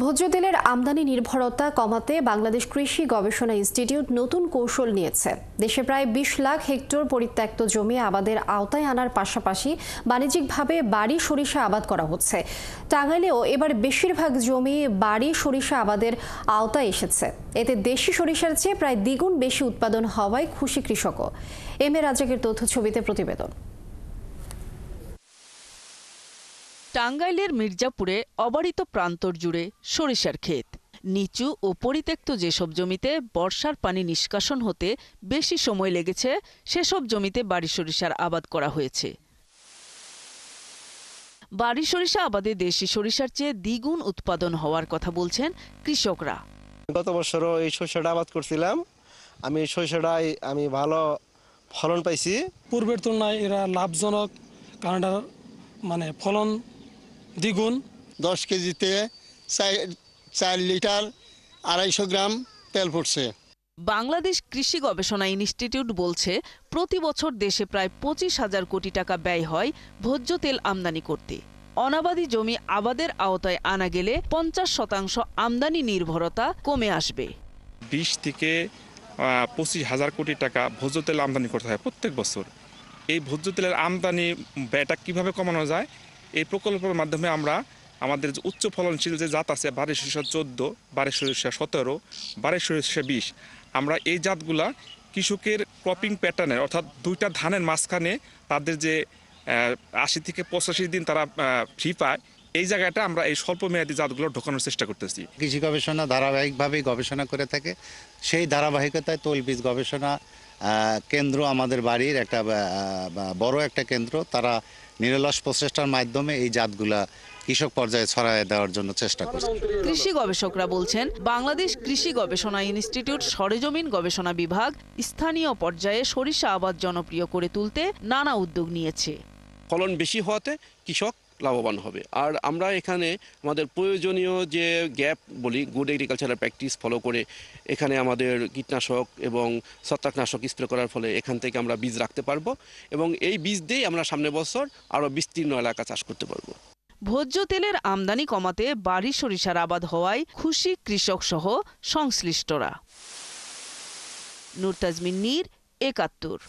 ভোজ্য তেলের আমদানি নির্ভরতা কমাতে বাংলাদেশ কৃষি গবেষণা ইনস্টিটিউট নতুন কৌশল নিয়েছে। দেশে প্রায় ২০ লাখ হেক্টর পরিত্যক্ত জমি আবাদের আওতায় আনার পাশাপাশি বাণিজ্যিকভাবে বাড়ি সরিষা আবাদ করা হচ্ছে। টাঙ্গাইলেও এবার বেশিরভাগ জমি বাড়ি সরিষা আবাদের আওতায় এসেছে। এতে দেশি সরিষার চেয়ে প্রায় দ্বিগুণ বেশি উৎপাদন হওয়ায় খুশি কৃষকও। এম এ রাজ্জাকের তথ্য ছবিতে প্রতিবেদন। টাঙ্গাইলের মির্জাপুরে অবারিত প্রান্তর জুড়ে সরিষার ক্ষেত। নিচু ও পরিত্যক্ত যেসব জমিতে বর্ষার পানি নিষ্কাশন হতে বেশি সময় লেগেছে, সেসব জমিতে বাড়ি সরিষার আবাদ করা হয়েছে। বাড়ি সরিষা আবাদে দেশি সরিষার চেয়ে দ্বিগুণ উৎপাদন হওয়ার কথা বলছেন কৃষকরা। গত বছরও এই সরিষাটা আবাদ করছিলাম। আমি সরিষাটায় ভালো ফলন পাইছি। পূর্বের তুলনায় এরা লাভজনক, কারণ ফলন দ্বিগুণ। 10 কেজিতে 4 লিটার 250 গ্রাম তেল পড়ছে। বাংলাদেশ কৃষি গবেষণা ইনস্টিটিউট বলছে, প্রতি বছর দেশে প্রায় 25,000 কোটি টাকা ব্যয় হয় ভোজ্য তেল আমদানি করতে। অনাবাদি জমি আবাদের আওতায় আনা গেলে 50% আমদানি নির্ভরতা কমে আসবে। 20 থেকে 25,000 কোটি টাকা ভোজ্য তেল আমদানি করতে হয় প্রত্যেক বছর। এই ভোজ্য তেলের আমদানি ব্যয়টা কিভাবে কমানো যায়, এই প্রকল্পের মাধ্যমে আমরা আমাদের যে উচ্চ ফলনশীল যে জাত আছে, বাড়ি সরিষা 14, বাড়ি সরিষা 17, বাড়ি সরিষা 20, আমরা এই জাতগুলা কৃষকের ক্রপিং প্যাটার্নের, অর্থাৎ দুইটা ধানের মাঝখানে তাদের যে 80 থেকে 85 দিন তারা ফ্রি পায়, এই জায়গাটা আমরা এই স্বল্প মেয়াদী জাতগুলো ঢোকানোর চেষ্টা করতেছি। কৃষি গবেষণা ধারাবাহিকভাবেই গবেষণা করে থাকে। সেই ধারাবাহিকতায় তৈলবীজ গবেষণা কেন্দ্র আমাদের বাড়ির একটা বড় একটা কেন্দ্র। তারা নিরলস প্রচেষ্টার মাধ্যমে এই জাতগুলা কৃষক পর্যায়ে ছড়ায় দেওয়ার জন্য চেষ্টা করছে। কৃষি গবেষকরা বলছেন, বাংলাদেশ কৃষি গবেষণা ইনস্টিটিউট সরেজমিন গবেষণা বিভাগ স্থানীয় পর্যায়ে সরিষা আবাদ জনপ্রিয় করে তুলতে নানা উদ্যোগ নিয়েছে। ফলন বেশি হওয়াতে কৃষক লাভবান হবে। আর আমরা এখানে আমাদের প্রয়োজনীয় যে গ্যাপ বলি, গুড এগ্রিকালচারাল প্র্যাকটিস ফলো করে এখানে আমাদের কীটনাশক এবং ছত্রাকনাশক স্প্রে করার ফলে এখান থেকে আমরা বীজ রাখতে পারবো এবং এই বীজ দিয়েই আমরা সামনের বছর আরও বিস্তীর্ণ এলাকা চাষ করতে পারবো। ভোজ্য তেলের আমদানি কমাতে বাড়ি সরিষার আবাদ হওয়ায় খুশি কৃষক সহ সংশ্লিষ্টরা। নূর তাজমিন নীর, ৭১।